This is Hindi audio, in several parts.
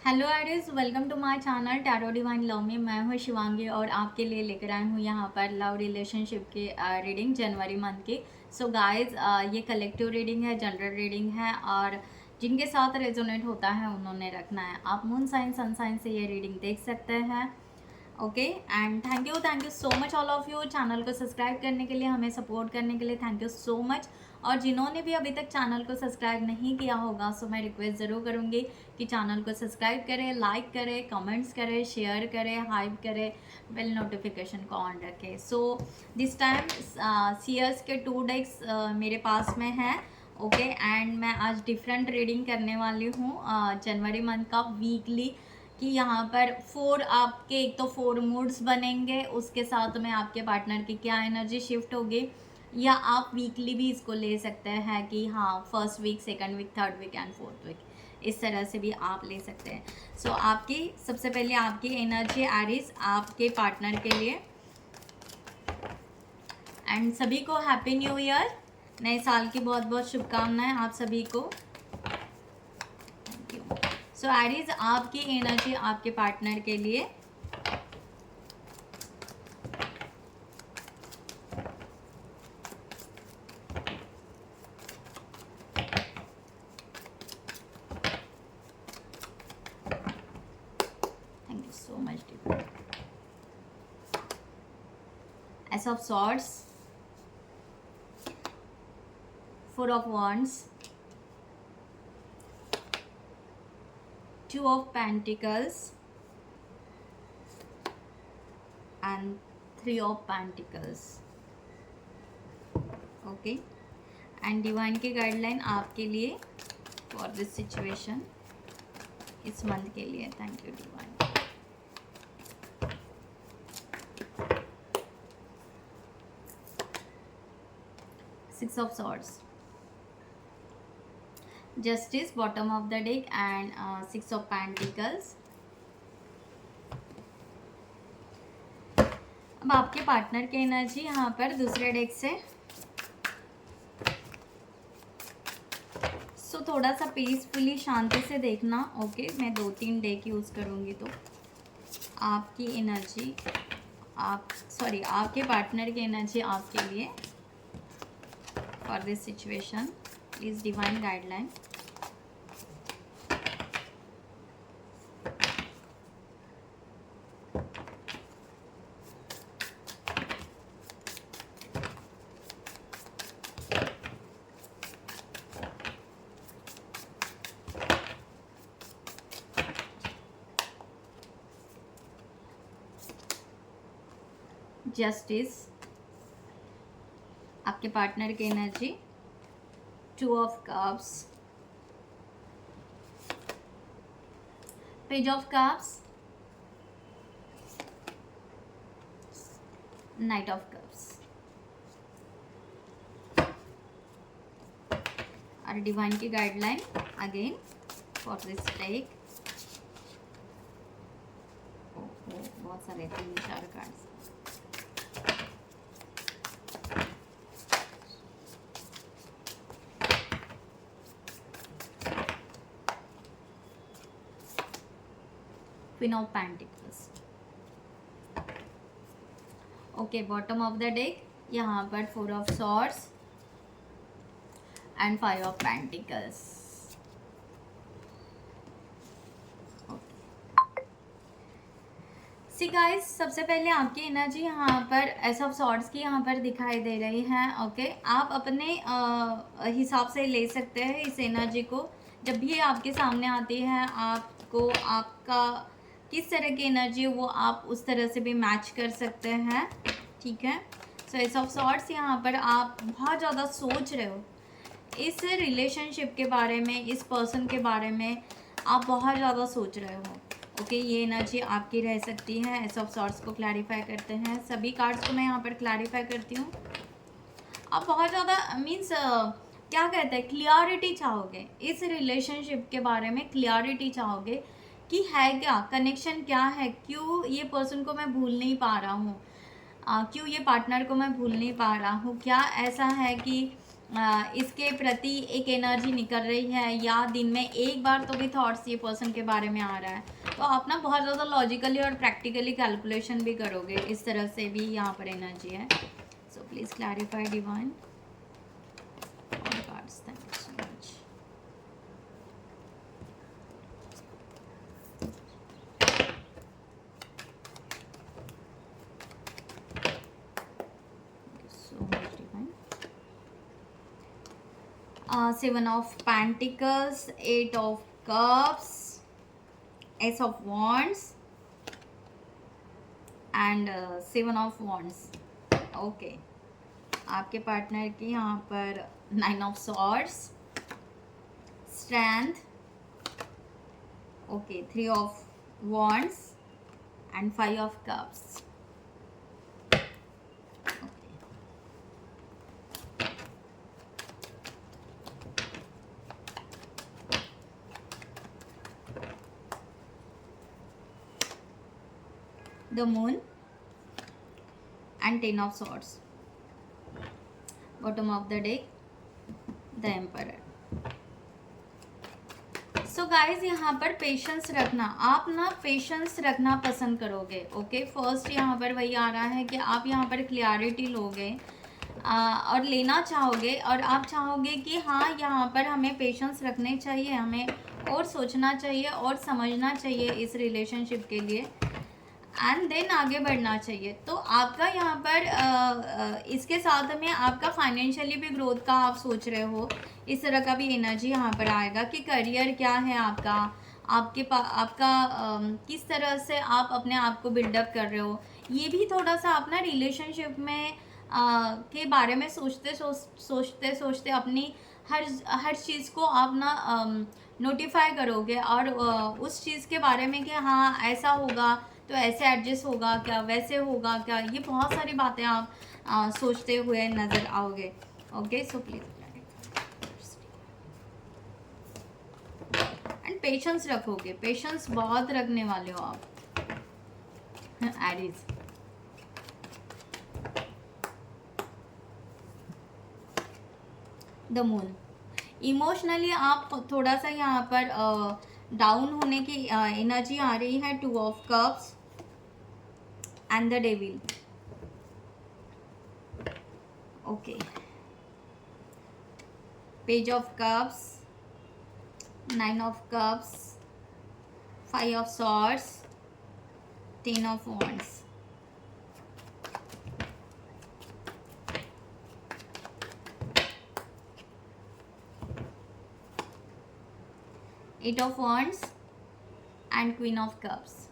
Hello Aries, welcome to my channel tarot divine love में। मैं हूँ शिवांगी और आपके लिए लेकर आई हूँ यहाँ पर लव रिलेशनशिप की रीडिंग जनवरी मंथ की। सो गाइस, ये कलेक्टिव रीडिंग है, जनरल रीडिंग है और जिनके साथ रेजोनेट होता है उन्होंने रखना है। आप मून साइन सन साइन से ये रीडिंग देख सकते हैं। Okay, and thank you so much all of you channel को सब्सक्राइब करने के लिए, हमें सपोर्ट करने के लिए। Thank you so much. और जिन्होंने भी अभी तक चैनल को सब्सक्राइब नहीं किया होगा, सो मैं रिक्वेस्ट ज़रूर करूँगी कि चैनल को सब्सक्राइब करें, लाइक करें, कमेंट्स करें, शेयर करें, हाइप करें, बेल नोटिफिकेशन को ऑन रखें। सो दिस टाइम सीएस के 2 डेक्स मेरे पास में है। ओके, एंड मैं आज डिफरेंट रीडिंग करने वाली हूँ जनवरी मंथ का वीकली, कि यहाँ पर 4 आपके, एक तो 4 मूड्स बनेंगे, उसके साथ में आपके पार्टनर की क्या एनर्जी शिफ्ट होगी, या आप वीकली भी इसको ले सकते हैं कि हाँ first week, second week, third week and fourth week, इस तरह से भी आप ले सकते हैं। सो आपकी सबसे पहले आपकी एनर्जी एरिस आपके पार्टनर के लिए। एंड सभी को हैप्पी न्यू ईयर, नए साल की बहुत बहुत शुभकामनाएं आप सभी को। सो एरिस आपकी एनर्जी आपके पार्टनर के लिए। Thank you so much dear. Ace of swords, 4 of wands, 2 of pentacles and 3 of pentacles. Okay, and divine की गाइडलाइन आपके लिए फॉर दिस सिचुएशन इस मंथ के लिए। Thank you divine. 6 of swords, justice bottom of the deck and 6 of pentacles. अब आपके पार्टनर की एनर्जी यहाँ पर दूसरे डेक से। सो थोड़ा सा पीसफुली, शांति से देखना। ओके, मैं 2-3 डेक यूज़ करूँगी तो आपकी एनर्जी, आपके पार्टनर की एनर्जी आपके लिए for this situation please divine guideline. Justice आपके पार्टनर की energy, 2 of cups, page of cups, knight of cups। और डिवाइन की guideline again for this take. बहुत सारे 3-4 cards. Queen of Pentacles। Okay, bottom of the deck यहाँ पर 4 of Swords and 5 of Pentacles। See guys, सबसे पहले आपकी एनर्जी यहाँ पर एस ऑफ सॉर्ड्स की यहाँ पर दिखाई दे रही है। ओके, आप अपने हिसाब से ले सकते हैं इस एनर्जी को। जब भी आपके सामने आती है, आपको आपका किस तरह की एनर्जी है वो आप उस तरह से भी मैच कर सकते हैं। ठीक है, सो एस ऑफ सॉर्ड्स यहाँ पर आप बहुत ज़्यादा सोच रहे हो इस रिलेशनशिप के बारे में, इस पर्सन के बारे में आप बहुत ज़्यादा सोच रहे हो। ओके, ये एनर्जी आपकी रह सकती है। एस ऑफ सॉर्ड्स को क्लैरिफाई करते हैं, सभी कार्ड्स को मैं यहाँ पर क्लैरिफाई करती हूँ। आप बहुत ज़्यादा मीन्स क्या कहते हैं, क्लियरिटी चाहोगे इस रिलेशनशिप के बारे में, क्लियरिटी चाहोगे कि है क्या कनेक्शन, क्या है, क्यों ये पर्सन को मैं भूल नहीं पा रहा हूँ, क्यों ये पार्टनर को मैं भूल नहीं पा रहा हूँ, क्या ऐसा है कि इसके प्रति एक एनर्जी निकल रही है, या दिन में एक बार तो भी थॉट्स ये पर्सन के बारे में आ रहा है, तो आप ना बहुत ज़्यादा लॉजिकली और प्रैक्टिकली कैलकुलेशन भी करोगे, इस तरह से भी यहाँ पर एनर्जी है. So please clarify divine. Thank you so much. Seven of Pentacles, Eight of Cups, Ace of Wands and Seven of Wands. Okay. आपके पार्टनर की यहाँ पर Nine of Swords, Strength, okay, Three of Wands and Five of Cups. The Moon and Ten of Swords. Bottom of the deck, the Emperor. So guys यहाँ पर पेशेंस रखना, आप ना पेशेंस रखना पसंद करोगे. ओके, फर्स्ट यहाँ पर वही आ रहा है कि आप यहाँ पर क्लियरिटी लोगे और लेना चाहोगे, और आप चाहोगे कि हाँ यहाँ पर हमें पेशेंस रखने चाहिए, हमें और सोचना चाहिए और समझना चाहिए इस रिलेशनशिप के लिए, एंड देन आगे बढ़ना चाहिए. तो आपका यहाँ पर इसके साथ में आपका फाइनेंशियली भी ग्रोथ का आप सोच रहे हो, इस तरह का भी एनर्जी यहाँ पर आएगा कि करियर क्या है आपका, आपका किस तरह से आप अपने आप को बिल्डअप कर रहे हो, ये भी थोड़ा सा अपना रिलेशनशिप में के बारे में सोचते सोचते अपनी हर चीज़ को आप ना नोटिफाई करोगे, और उस चीज़ के बारे में कि हाँ ऐसा होगा तो ऐसे एडजस्ट होगा क्या, वैसे होगा क्या, ये बहुत सारी बातें आप सोचते हुए नज़र आओगे. Okay, so please and patience रखोगे, पेशेंस बहुत रखने वाले हो आप. Aries, the moon. इमोशनली आप थोड़ा सा यहाँ पर डाउन होने की एनर्जी आ रही है. Two of cups and the devil. Okay, page of cups, Nine of cups, Five of swords, Ten of wands. Eight of wands and Queen of cups,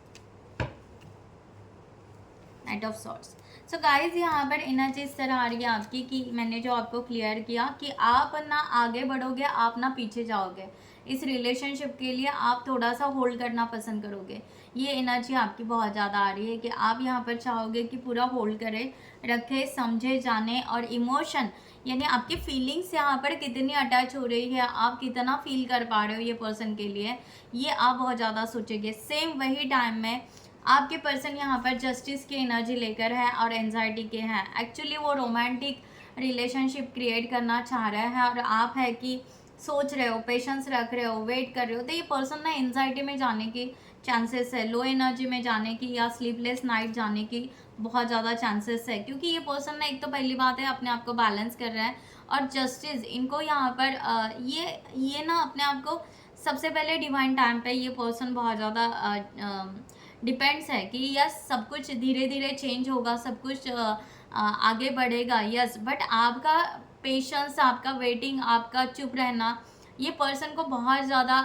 knight of swords. So guys यहाँ पर एनर्जी इस तरह आ रही है आपकी कि मैंने जो आपको क्लियर किया कि आप ना आगे बढ़ोगे, आप ना पीछे जाओगे. इस रिलेशनशिप के लिए आप थोड़ा सा होल्ड करना पसंद करोगे. ये एनर्जी आपकी बहुत ज़्यादा आ रही है कि आप यहाँ पर चाहोगे कि पूरा होल्ड करे, रखे, समझे, जाने, और इमोशन यानी आपकी फीलिंग्स यहाँ पर कितनी अटैच हो रही है, आप कितना फील कर पा रहे हो ये पर्सन के लिए, ये आप बहुत ज़्यादा सोचोगे. सेम वही टाइम में आपके पर्सन यहाँ पर जस्टिस की एनर्जी लेकर है और एंजाइटी के हैं. एक्चुअली वो रोमांटिक रिलेशनशिप क्रिएट करना चाह रहे हैं, और आप है कि सोच रहे हो, पेशेंस रख रहे हो, वेट कर रहे हो. तो ये पर्सन ना एंजाइटी में जाने की चांसेस है, लो एनर्जी में जाने की या स्लीपलेस नाइट जाने की बहुत ज़्यादा चांसेस है, क्योंकि ये पर्सन ना एक तो पहली बात है अपने आप को बैलेंस कर रहा है, और जस्टिस इनको यहाँ पर ये ना अपने आप को सबसे पहले डिवाइन टाइम पे ये पर्सन बहुत ज़्यादा डिपेंड्स है कि यस सब कुछ धीरे धीरे चेंज होगा, सब कुछ आगे बढ़ेगा. यस, बट आपका पेशेंस, आपका वेटिंग, आपका चुप रहना ये पर्सन को बहुत ज़्यादा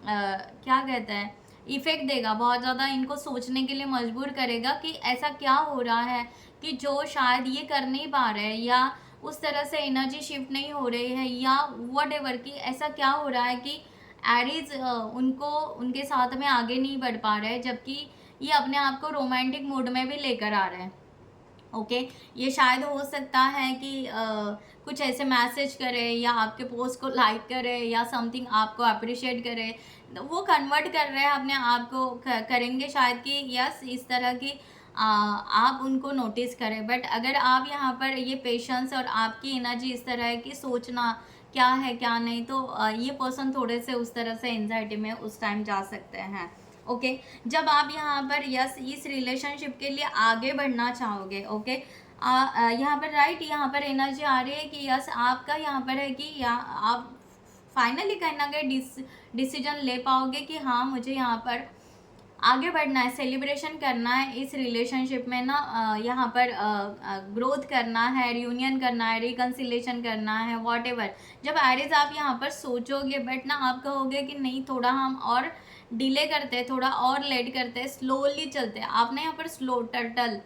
क्या कहते हैं इफ़ेक्ट देगा, बहुत ज़्यादा इनको सोचने के लिए मजबूर करेगा कि ऐसा क्या हो रहा है कि जो शायद ये कर नहीं पा रहे हैं, या उस तरह से एनर्जी शिफ्ट नहीं हो रही है, या वट एवर कि ऐसा क्या हो रहा है कि एरीज उनको उनके साथ में आगे नहीं बढ़ पा रहे हैं, जबकि ये अपने आप को रोमांटिक मूड में भी लेकर आ रहे हैं. ओके, ये शायद हो सकता है कि कुछ ऐसे मैसेज करे, या आपके पोस्ट को लाइक करे, या समथिंग आपको अप्रिशिएट करे, वो कन्वर्ट कर रहे हैं अपने आप को, करेंगे शायद कि यस इस तरह की आप उनको नोटिस करें। बट अगर आप यहाँ पर ये पेशेंस और आपकी एनर्जी इस तरह है कि सोचना क्या है क्या नहीं, तो ये पर्सन थोड़े से उस तरह से एंजाइटी में उस टाइम जा सकते हैं। ओके, जब आप यहाँ पर यस इस रिलेशनशिप के लिए आगे बढ़ना चाहोगे, ओके, यहाँ पर राइट, यहाँ पर एनर्जी आ रही है कि यस आपका यहाँ पर है कि या आप फाइनली कहीं ना कहीं डिसीजन ले पाओगे कि हाँ मुझे यहाँ पर आगे बढ़ना है, सेलिब्रेशन करना है इस रिलेशनशिप में ना, यहाँ पर ग्रोथ करना है, रियूनियन करना है, रिकन्सिलेशन करना है, वॉट एवर। जब एरिज आप यहाँ पर सोचोगे, बट ना आप कहोगे कि नहीं थोड़ा हम और डिले करते हैं, थोड़ा और लेट करते हैं, स्लोली चलते हैं। आपने यहाँ पर स्लो टर्टल,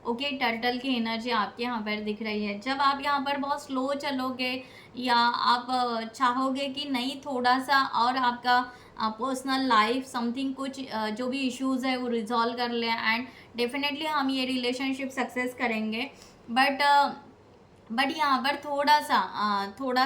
ओके, टर्टल की एनर्जी आपके यहाँ पर दिख रही है। जब आप यहाँ पर बहुत स्लो चलोगे या आप चाहोगे कि नहीं थोड़ा सा और आपका पर्सनल लाइफ समथिंग कुछ जो भी इश्यूज़ है वो रिजॉल्व कर लें, एंड डेफिनेटली हम ये रिलेशनशिप सक्सेस करेंगे। बट यहाँ पर थोड़ा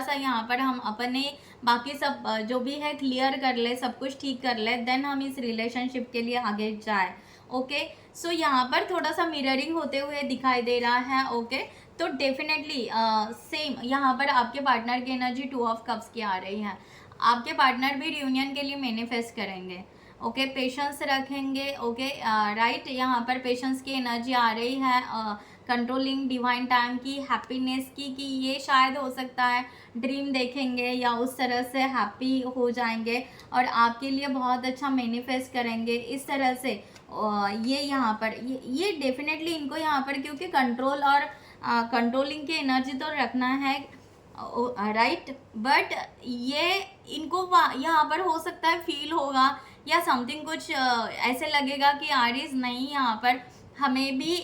सा यहाँ पर हम अपने बाकी सब जो भी है क्लियर कर ले, सब कुछ ठीक कर ले, देन हम इस रिलेशनशिप के लिए आगे जाए। ओके, सो यहाँ पर थोड़ा सा मिररिंग होते हुए दिखाई दे रहा है। ओके, तो डेफिनेटली सेम यहाँ पर आपके पार्टनर की एनर्जी 2 ऑफ कप्स की आ रही है। आपके पार्टनर भी रियूनियन के लिए मैनिफेस्ट करेंगे। ओके, पेशेंस रखेंगे। ओके, राइट, यहाँ पर पेशेंस की एनर्जी आ रही है, कंट्रोलिंग डिवाइन टाइम की, हैप्पीनेस की, कि ये शायद हो सकता है ड्रीम देखेंगे या उस तरह से हैप्पी हो जाएंगे और आपके लिए बहुत अच्छा मैनिफेस्ट करेंगे इस तरह से। ये यहाँ पर ये डेफिनेटली इनको यहाँ पर क्योंकि कंट्रोल और कंट्रोलिंग की एनर्जी तो रखना है, राइट, बट ये इनको यहाँ पर हो सकता है फील होगा या समथिंग कुछ ऐसे लगेगा कि आरिस नहीं, यहाँ पर हमें भी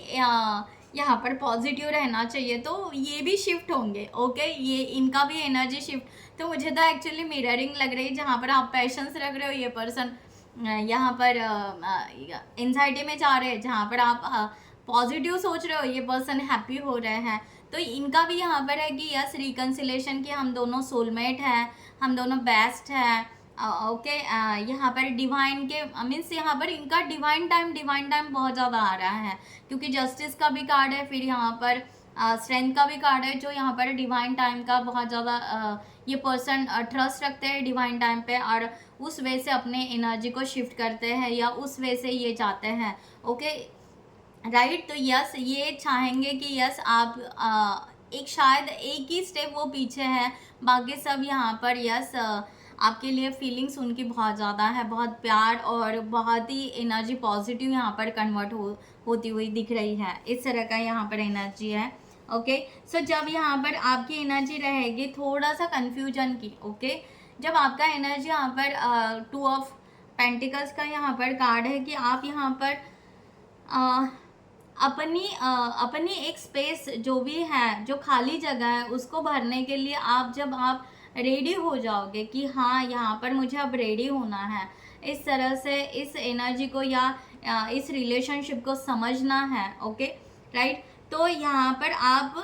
यहाँ पर पॉजिटिव रहना चाहिए, तो ये भी शिफ्ट होंगे। ओके, ये इनका भी एनर्जी शिफ्ट, तो मुझे तो एक्चुअली मिररिंग लग रही है। जहाँ पर आप पेशेंस रख रहे हो, ये पर्सन यहाँ पर एंजाइटी में जा रहे हैं। जहाँ पर आप पॉजिटिव सोच रहे हो, ये पर्सन हैप्पी हो रहे हैं। तो इनका भी यहाँ पर है कि यस रिकन्सिलेशन की, हम दोनों सोलमेट हैं, हम दोनों बेस्ट हैं। ओके, यहाँ पर डिवाइन के मीन्स यहाँ पर इनका डिवाइन टाइम बहुत ज़्यादा आ रहा है, क्योंकि जस्टिस का भी कार्ड है, फिर यहाँ पर स्ट्रेंथ का भी कार्ड है, जो यहाँ पर डिवाइन टाइम का बहुत ज़्यादा ये पर्सन ट्रस्ट रखते हैं डिवाइन टाइम पे, और उस वे से अपने एनर्जी को शिफ्ट करते हैं या उस वे से ये जाते हैं। ओके, राइट, तो यस ये चाहेंगे कि यस आप एक शायद एक ही स्टेप वो पीछे है, बाकी सब यहाँ पर यस आपके लिए फीलिंग्स उनकी बहुत ज़्यादा है, बहुत प्यार और बहुत ही एनर्जी पॉजिटिव यहाँ पर कन्वर्ट होती हुई दिख रही है। इस तरह का यहाँ पर एनर्जी है। ओके, सो जब यहाँ पर आपकी एनर्जी रहेगी थोड़ा सा कन्फ्यूजन की, ओके, जब आपका एनर्जी यहाँ पर 2 ऑफ पेंटिकल्स का यहाँ पर कार्ड है कि आप यहाँ पर अपनी एक स्पेस जो भी है, जो खाली जगह है, उसको भरने के लिए जब आप रेडी हो जाओगे कि हाँ यहाँ पर मुझे अब रेडी होना है, इस तरह से इस एनर्जी को या इस रिलेशनशिप को समझना है। ओके, राइट, तो यहाँ पर आप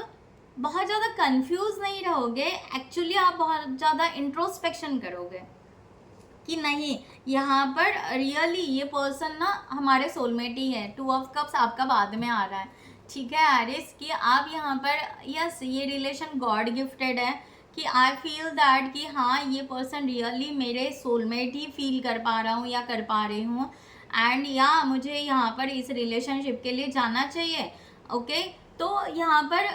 बहुत ज़्यादा कंफ्यूज नहीं रहोगे, एक्चुअली आप बहुत ज़्यादा इंट्रोस्पेक्शन करोगे कि नहीं यहाँ पर रियली ये पर्सन ना हमारे सोलमेट ही है। 2 ऑफ कप्स आपका बाद में आ रहा है, ठीक है एरिस, कि आप यहाँ पर यस ये रिलेशन गॉड गिफ्टेड है, कि आई फील दैट कि हाँ ये पर्सन रियली मेरे सोलमेट ही फील कर पा रहा हूँ या कर पा रही हूँ, एंड या मुझे यहाँ पर इस रिलेशनशिप के लिए जाना चाहिए। ओके, तो यहाँ पर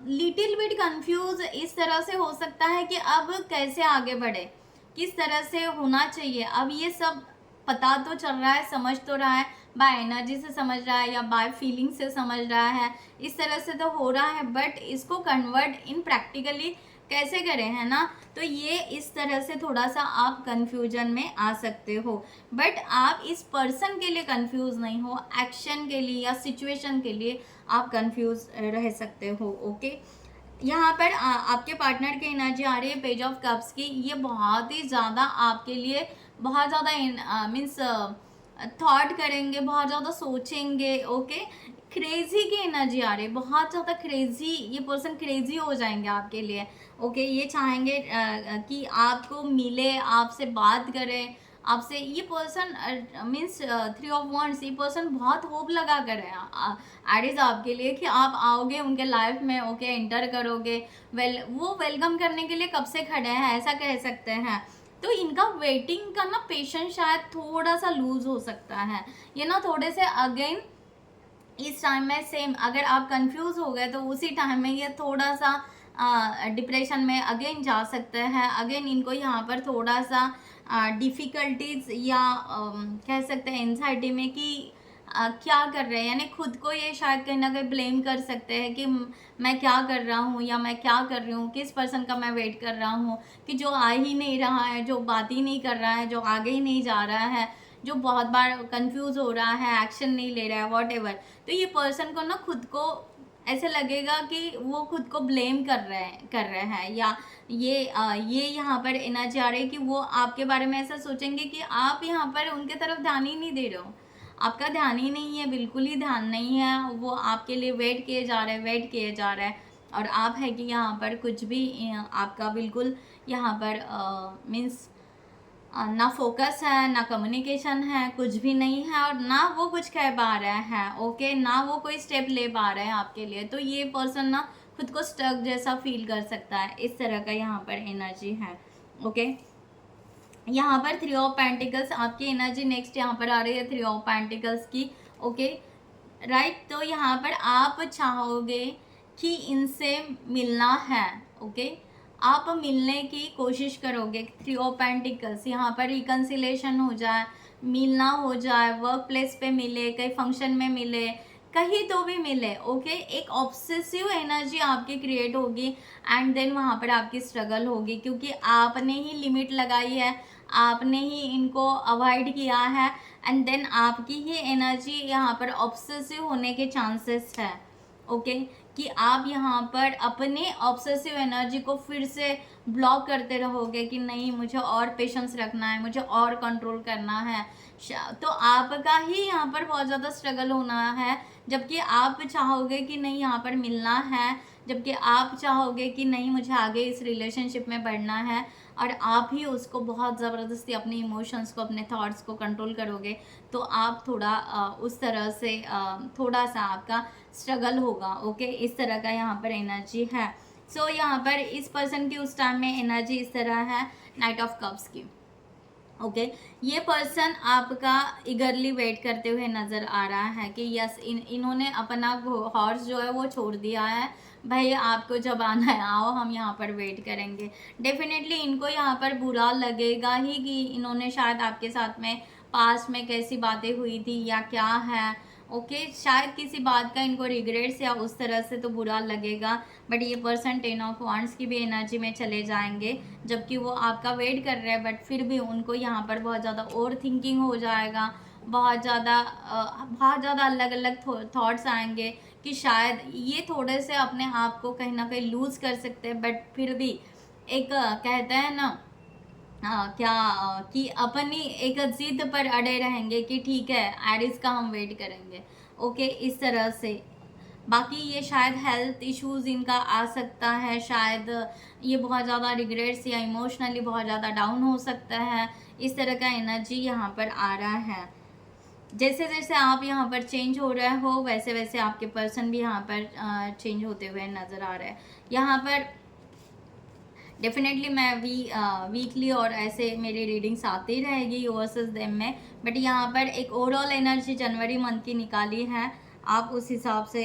लिटिल बिट कंफ्यूज इस तरह से हो सकता है कि अब कैसे आगे बढ़े, किस तरह से होना चाहिए। अब ये सब पता तो चल रहा है, समझ तो रहा है, बाय एनर्जी से समझ रहा है या बाय फीलिंग से समझ रहा है, इस तरह से तो हो रहा है, बट इसको कन्वर्ट इन प्रैक्टिकली कैसे करें, है ना। तो ये इस तरह से थोड़ा सा आप कंफ्यूजन में आ सकते हो, बट आप इस पर्सन के लिए कंफ्यूज नहीं हो, एक्शन के लिए या सिचुएशन के लिए आप कंफ्यूज रह सकते हो। ओके, यहाँ पर आपके पार्टनर की एनर्जी आ रही है पेज ऑफ कप्स की। ये बहुत ही ज़्यादा आपके लिए बहुत ज़्यादा मीन्स थॉट करेंगे, बहुत ज़्यादा सोचेंगे। ओके, क्रेजी की एनर्जी आ रही है, बहुत ज़्यादा क्रेजी, ये पर्सन क्रेजी हो जाएंगे आपके लिए। ओके, ये चाहेंगे कि आपको मिले, आपसे बात करें, आपसे। ये पर्सन मीन्स 3 ऑफ वांड्स, ये पर्सन बहुत होप लगा कर है एरिस आपके लिए कि आप आओगे उनके लाइफ में, ओके एंटर करोगे। वो वेलकम करने के लिए कब से खड़े हैं, ऐसा कह सकते हैं। तो इनका वेटिंग का ना पेशेंस शायद थोड़ा सा लूज हो सकता है, ये ना थोड़े से अगेन इस टाइम में सेम, अगर आप कंफ्यूज हो गए तो उसी टाइम में ये थोड़ा सा डिप्रेशन में अगेन जा सकते हैं। अगेन इनको यहाँ पर थोड़ा सा डिफ़िकल्टीज या कह सकते हैं एंजाइटी में कि क्या कर रहे हैं, यानी खुद को ये शायद कहीं ना कहीं ब्लेम कर सकते हैं कि मैं क्या कर रहा हूँ या मैं क्या कर रही हूँ, किस पर्सन का मैं वेट कर रहा हूँ कि जो आ ही नहीं रहा है, जो बात ही नहीं कर रहा है, जो आगे ही नहीं जा रहा है, जो बहुत बार कंफ्यूज हो रहा है, एक्शन नहीं ले रहा है, वॉट एवर। तो ये पर्सन को ना खुद को ऐसे लगेगा कि वो खुद को ब्लेम कर रहे हैं या ये यहाँ पर एनर्जी आ रही है कि वो आपके बारे में ऐसा सोचेंगे कि आप यहाँ पर उनके तरफ ध्यान ही नहीं दे रहे हो, आपका ध्यान ही नहीं है, बिल्कुल ही ध्यान नहीं है। वो आपके लिए वेट किए जा रहे हैं, वेट किए जा रहे हैं, और आप है कि यहाँ पर कुछ भी आपका बिल्कुल यहाँ पर मीन्स ना फोकस है, ना कम्युनिकेशन है, कुछ भी नहीं है, और ना वो कुछ कह पा रहे हैं, ओके, ना वो कोई स्टेप ले पा रहे हैं आपके लिए। तो ये पर्सन ना खुद को स्टक जैसा फील कर सकता है, इस तरह का यहाँ पर एनर्जी है, ओके। यहाँ पर 3 ऑफ पेंटिकल्स आपकी एनर्जी नेक्स्ट यहाँ पर आ रही है 3 ऑफ पेंटिकल्स की, ओके राइट। तो यहाँ पर आप चाहोगे कि इनसे मिलना है, ओके, आप मिलने की कोशिश करोगे। 3 ऑफ पेंटिकल्स यहाँ पर रिकन्सिलेशन हो जाए, मिलना हो जाए, वर्क प्लेस पे मिले, कहीं फंक्शन में मिले, कहीं तो भी मिले, ओके। एक ऑब्सेसिव एनर्जी आपकी क्रिएट होगी एंड देन वहाँ पर आपकी स्ट्रगल होगी, क्योंकि आपने ही लिमिट लगाई है, आपने ही इनको अवॉइड किया है, एंड देन आपकी ही एनर्जी यहाँ पर ऑब्सेसिव होने के चांसेस है, ओके कि आप यहाँ पर अपने ऑब्सेसिव एनर्जी को फिर से ब्लॉक करते रहोगे कि नहीं, मुझे और पेशेंस रखना है, मुझे और कंट्रोल करना है। तो आपका ही यहाँ पर बहुत ज़्यादा स्ट्रगल होना है, जबकि आप चाहोगे कि नहीं यहाँ पर मिलना है, जबकि आप चाहोगे कि नहीं मुझे आगे इस रिलेशनशिप में बढ़ना है, और आप ही उसको बहुत ज़बरदस्ती अपने इमोशंस को, अपने थॉट्स को कंट्रोल करोगे, तो आप थोड़ा उस तरह से थोड़ा सा आपका स्ट्रगल होगा, ओके। इस तरह का यहाँ पर एनर्जी है। सो यहाँ पर इस पर्सन की उस टाइम में एनर्जी इस तरह है नाइट ऑफ कप्स की, ओके ये पर्सन आपका इगरली वेट करते हुए नज़र आ रहा है कि यस इन्होंने अपना हॉर्स जो है वो छोड़ दिया है, भाई आपको जब आना है आओ, हम यहाँ पर वेट करेंगे। डेफिनेटली इनको यहाँ पर बुरा लगेगा ही कि इन्होंने शायद आपके साथ में पास्ट में कैसी बातें हुई थी या क्या है, ओके शायद किसी बात का इनको रिग्रेट्स या उस तरह से तो बुरा लगेगा। बट ये पर्सन 10 ऑफ वांड्स की भी एनर्जी में चले जाएंगे, जबकि वो आपका वेट कर रहे हैं, बट फिर भी उनको यहाँ पर बहुत ज़्यादा ओवर थिंकिंग हो जाएगा, बहुत ज़्यादा अलग अलग थॉट्स आएंगे कि शायद ये थोड़े से अपने आप को कहीं ना कहीं लूज़ कर सकते हैं, बट फिर भी एक कहते हैं ना कि अपनी एक जिद पर अड़े रहेंगे कि ठीक है एरिस का हम वेट करेंगे, ओके इस तरह से। बाकी ये शायद हेल्थ इश्यूज इनका आ सकता है, शायद ये बहुत ज़्यादा रिग्रेट्स या इमोशनली बहुत ज़्यादा डाउन हो सकता है, इस तरह का एनर्जी यहाँ पर आ रहा है। जैसे जैसे आप यहाँ पर चेंज हो रहे हो वैसे वैसे आपके पर्सन भी यहाँ पर चेंज होते हुए नज़र आ रहे हैं। यहाँ पर डेफिनेटली मैं वीकली और ऐसे मेरी रीडिंग्स आती रहेगी यूवर्सेस देम में, बट यहाँ पर एक ओवरऑल एनर्जी जनवरी मंथ की निकाली है, आप उस हिसाब से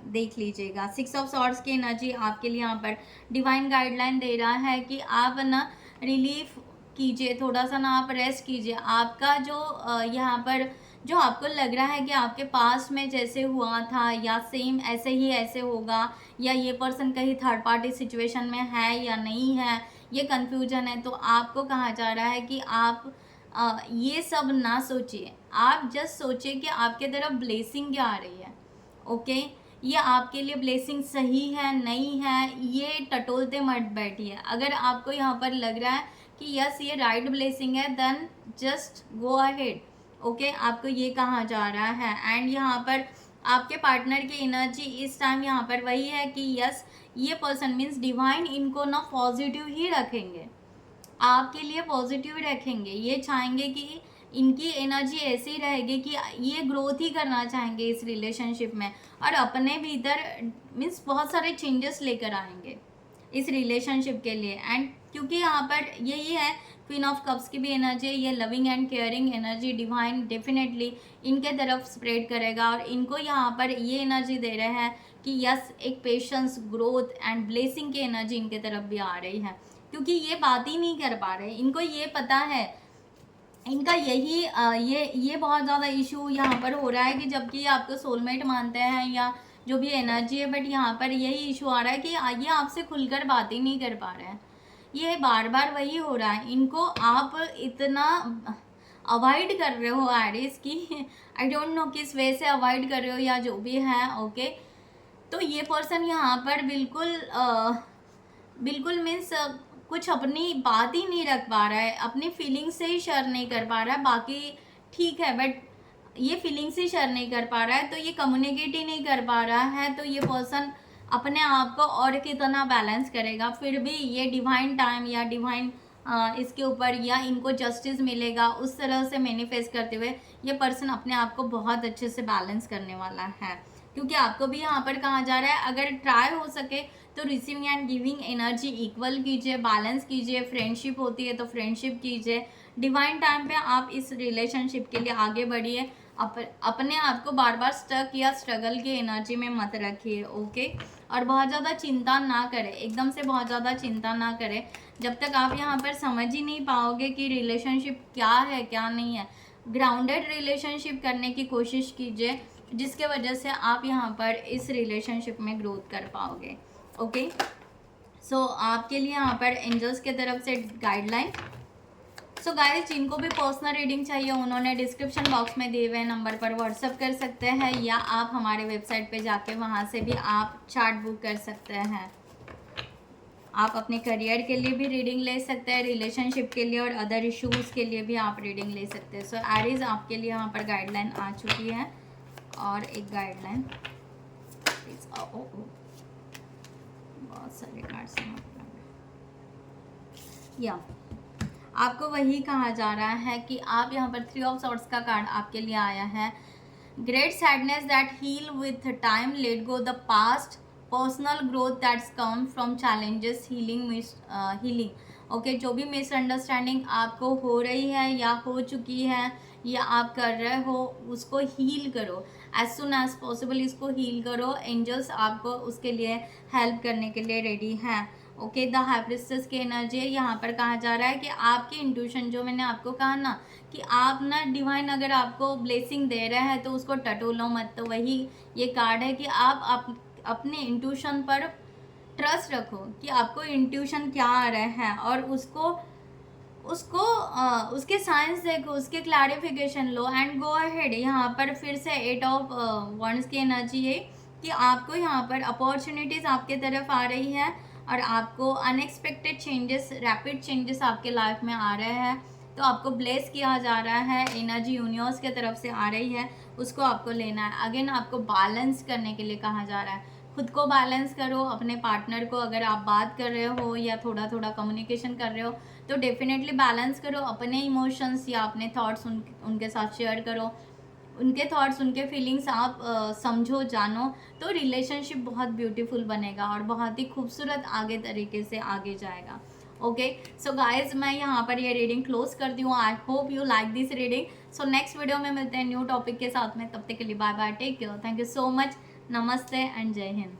देख लीजिएगा। 6 ऑफ सॉर्ड्स की एनर्जी आपके लिए यहाँ पर डिवाइन गाइडलाइन दे रहा है कि आप ना रिलीफ कीजिए, थोड़ा सा ना आप रेस्ट कीजिए। आपका जो यहाँ पर जो आपको लग रहा है कि आपके पास में जैसे हुआ था या सेम ऐसे ही ऐसे होगा, या ये पर्सन कहीं थर्ड पार्टी सिचुएशन में है या नहीं है, ये कन्फ्यूजन है, तो आपको कहा जा रहा है कि आप ये सब ना सोचिए, आप जस्ट सोचिए कि आपके तरफ ब्लेसिंग क्या आ रही है, ओके ये आपके लिए ब्लेसिंग सही है नहीं है, ये टटोलते मत बैठिए। अगर आपको यहाँ पर लग रहा है कि यस ये राइट ब्लेसिंग है, then just go ahead, okay आपको ये कहा जा रहा है। एंड यहाँ पर आपके पार्टनर की एनर्जी इस टाइम यहाँ पर वही है कि यस ये पर्सन मीन्स डिवाइन इनको ना पॉजिटिव ही रखेंगे, आपके लिए पॉजिटिव रखेंगे, ये चाहेंगे कि इनकी एनर्जी ऐसी रहेगी कि ये ग्रोथ ही करना चाहेंगे इस रिलेशनशिप में, और अपने भीतर मीन्स बहुत सारे चेंजेस लेकर आएंगे इस रिलेशनशिप के लिए। एंड क्योंकि यहाँ पर यही है, क्वीन ऑफ कप्स की भी एनर्जी, ये loving and caring energy divine definitely इनके तरफ स्प्रेड करेगा, और इनको यहाँ पर ये एनर्जी दे रहे हैं कि यस, एक पेशेंस, ग्रोथ एंड ब्लेसिंग की एनर्जी इनके तरफ भी आ रही है, क्योंकि ये बात ही नहीं कर पा रहे। इनको ये पता है, इनका यही ये बहुत ज़्यादा इशू यहाँ पर हो रहा है कि जबकि आपको सोलमेट मानते हैं या जो भी एनर्जी है, बट यहाँ पर यही इशू आ रहा है कि ये आपसे खुलकर बात ही नहीं कर पा रहे हैं। ये बार बार वही हो रहा है, इनको आप इतना अवॉइड कर रहे हो एरिस की, आई डोंट नो किस वे से अवॉइड कर रहे हो या जो भी है, ओके। तो ये पर्सन यहाँ पर बिल्कुल मीन्स कुछ अपनी बात ही नहीं रख पा रहा है, अपनी फीलिंग्स से ही शेयर नहीं कर पा रहा है। बाकी ठीक है, बट ये फीलिंग्स ही शेयर नहीं कर पा रहा है, तो ये कम्युनिकेट ही नहीं कर पा रहा है। तो ये पर्सन अपने आप को और कितना बैलेंस करेगा, फिर भी ये डिवाइन टाइम या डिवाइन इसके ऊपर या इनको जस्टिस मिलेगा, उस तरह से मैनिफेस्ट करते हुए ये पर्सन अपने आप को बहुत अच्छे से बैलेंस करने वाला है। क्योंकि आपको भी यहाँ पर कहा जा रहा है, अगर ट्राई हो सके तो receiving end giving energy equal कीजिए, बैलेंस कीजिए। फ्रेंडशिप होती है तो फ्रेंडशिप कीजिए। डिवाइन टाइम पे आप इस रिलेशनशिप के लिए आगे बढ़िए। अपने आप को बार बार स्टक या स्ट्रगल की एनर्जी में मत रखिए, ओके। और बहुत ज़्यादा चिंता ना करें, एकदम से बहुत ज़्यादा चिंता ना करें जब तक आप यहाँ पर समझ ही नहीं पाओगे कि रिलेशनशिप क्या है क्या नहीं है। ग्राउंडेड रिलेशनशिप करने की कोशिश कीजिए, जिसके वजह से आप यहाँ पर इस रिलेशनशिप में ग्रोथ कर पाओगे, ओके। सो आपके लिए यहाँ पर एंजल्स के तरफ से गाइडलाइन। सो गाइस, जिनको भी पर्सनल रीडिंग चाहिए उन्होंने डिस्क्रिप्शन बॉक्स में दिए हुए नंबर पर व्हाट्सअप कर सकते हैं, या आप हमारे वेबसाइट पे जाके वहाँ से भी आप चार्ट बुक कर सकते हैं। आप अपने करियर के लिए भी रीडिंग ले सकते हैं, रिलेशनशिप के लिए और अदर इश्यूज़ के लिए भी आप रीडिंग ले सकते हैं। सो एरीज, आपके लिए यहाँ पर गाइडलाइन आ चुकी है, और एक गाइडलाइन प्लीज। बहुत सारे कार्ड्स या आपको वही कहा जा रहा है कि आप यहाँ पर 3 ऑफ सॉर्ड्स का कार्ड आपके लिए आया है। Great sadness that heal with time, let go the past, personal growth that's come from challenges, healing okay. जो भी मिसअंडरस्टैंडिंग आपको हो रही है या हो चुकी है या आप कर रहे हो, उसको हील करो एज सुन एज पॉसिबल, इसको हील करो। एंजल्स आपको उसके लिए हेल्प करने के लिए रेडी हैं, ओके। द हाई प्रिस्टेस की एनर्जी है, यहाँ पर कहा जा रहा है कि आपकी इंट्यूशन, जो मैंने आपको कहा ना कि आप ना डिवाइन अगर आपको ब्लेसिंग दे रहे हैं तो उसको टटोलो मत, तो वही ये कार्ड है कि आप अपने इंट्यूशन पर ट्रस्ट रखो कि आपको इंट्यूशन क्या आ रहा है, और उसके साइंस देखो, उसके clarification low and go ahead. यहाँ पर फिर से 8 ऑफ वंड्स की एनर्जी है कि आपको यहाँ पर अपॉर्चुनिटीज़ आपके तरफ आ रही है, और आपको अनएक्सपेक्टेड चेंजेस, रैपिड चेंजेस आपके लाइफ में आ रहे हैं, तो आपको ब्लेस किया जा रहा है। एनर्जी यूनिवर्स के तरफ से आ रही है, उसको आपको लेना है। अगेन आपको बैलेंस करने के लिए कहा जा रहा है, खुद को बैलेंस करो, अपने पार्टनर को अगर आप बात कर रहे हो या थोड़ा थोड़ा कम्युनिकेशन कर रहे हो तो डेफिनेटली बैलेंस करो। अपने इमोशंस या अपने थॉट्स उनके साथ शेयर करो, उनके थॉट्स, उनके फीलिंग्स आप समझो, जानो, तो रिलेशनशिप बहुत ब्यूटीफुल बनेगा और बहुत ही खूबसूरत आगे तरीके से आगे जाएगा, ओके। सो गाइज, मैं यहाँ पर ये रीडिंग क्लोज करती हूँ। I hope you like this reading. So next video में मिलते हैं न्यू टॉपिक के साथ में, तब तक के लिए bye bye, take care, thank you so much, नमस्ते एंड जय हिंद।